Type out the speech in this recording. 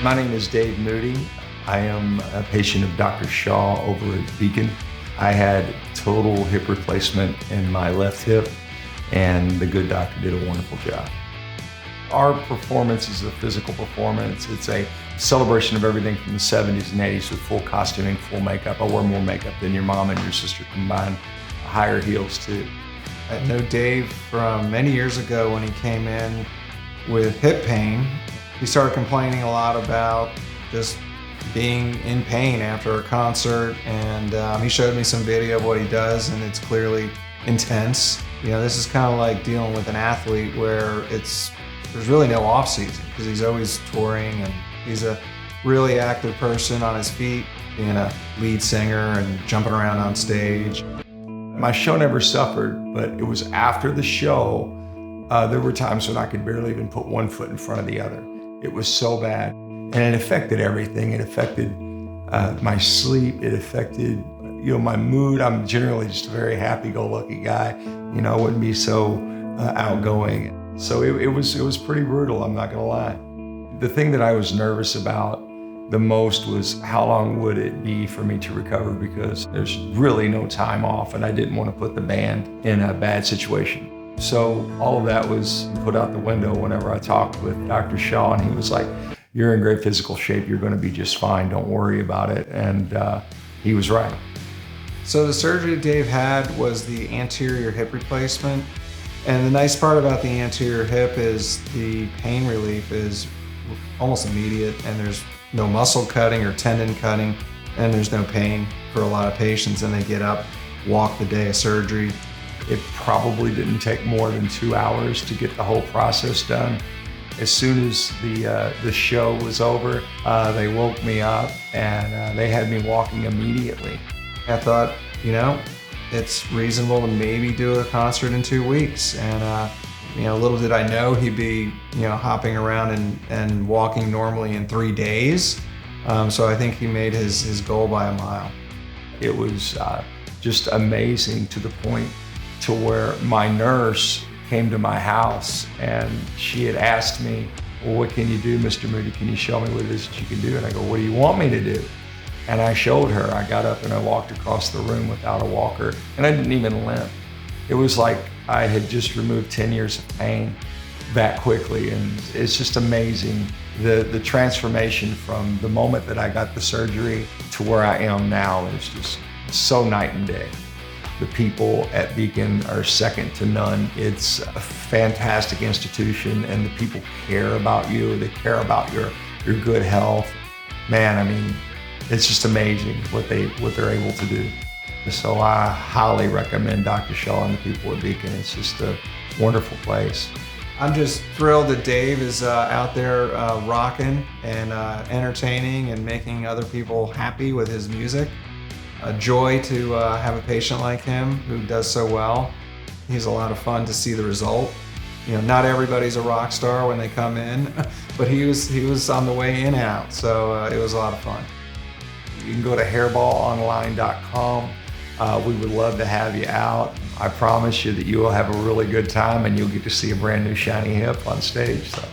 My name is Dave Moody. I am a patient of Dr. Shaw over at Beacon. I had total hip replacement in my left hip, and the good doctor did a wonderful job. Our performance is a physical performance. It's a celebration of everything from the 70s and 80s with full costuming, full makeup. I wear more makeup than your mom and your sister combined, higher heels too. I know Dave from many years ago when he came in with hip pain. He started complaining a lot about just being in pain after a concert, and he showed me some video of what he does, and it's clearly intense. You know, this is kind of like dealing with an athlete where there's really no off season because he's always touring, and he's a really active person on his feet, being a lead singer and jumping around on stage. My show never suffered, but it was after the show, there were times when I could barely even put one foot in front of the other. It was so bad, and it affected everything. It affected my sleep. It affected, my mood. I'm generally just a very happy-go-lucky guy. I wouldn't be so outgoing. So it was pretty brutal, I'm not gonna lie. The thing that I was nervous about the most was how long would it be for me to recover, because there's really no time off, and I didn't want to put the band in a bad situation. So all of that was put out the window whenever I talked with Dr. Shaw, and he was like, "You're in great physical shape, you're gonna be just fine, don't worry about it." And he was right. So the surgery Dave had was the anterior hip replacement. And the nice part about the anterior hip is the pain relief is almost immediate, and there's no muscle cutting or tendon cutting, and there's no pain for a lot of patients, and they get up, walk the day of surgery. It probably didn't take more than 2 hours to get the whole process done. As soon as the show was over, they woke me up, and they had me walking immediately. I thought, it's reasonable to maybe do a concert in 2 weeks. And little did I know he'd be, hopping around and walking normally in 3 days. So I think he made his goal by a mile. It was just amazing, to the point to where my nurse came to my house, and she had asked me, "Well, what can you do, Mr. Moody? Can you show me what it is that you can do?" And I go, "What do you want me to do?" And I showed her. I got up and I walked across the room without a walker, and I didn't even limp. It was like I had just removed 10 years of pain that quickly, and it's just amazing the transformation from the moment that I got the surgery to where I am now is just so night and day. The people at Beacon are second to none. It's a fantastic institution, and the people care about you. They care about your good health. Man, it's just amazing what they're able to do. So I highly recommend Dr. Shaw and the people at Beacon. It's just a wonderful place. I'm just thrilled that Dave is out there rocking and entertaining and making other people happy with his music. A joy to have a patient like him who does so well. He's a lot of fun to see the result. Not everybody's a rock star when they come in, but he was on the way in and out, so it was a lot of fun. You can go to hairballonline.com. We would love to have you out. I promise you that you will have a really good time, and you'll get to see a brand new shiny hip on stage. So.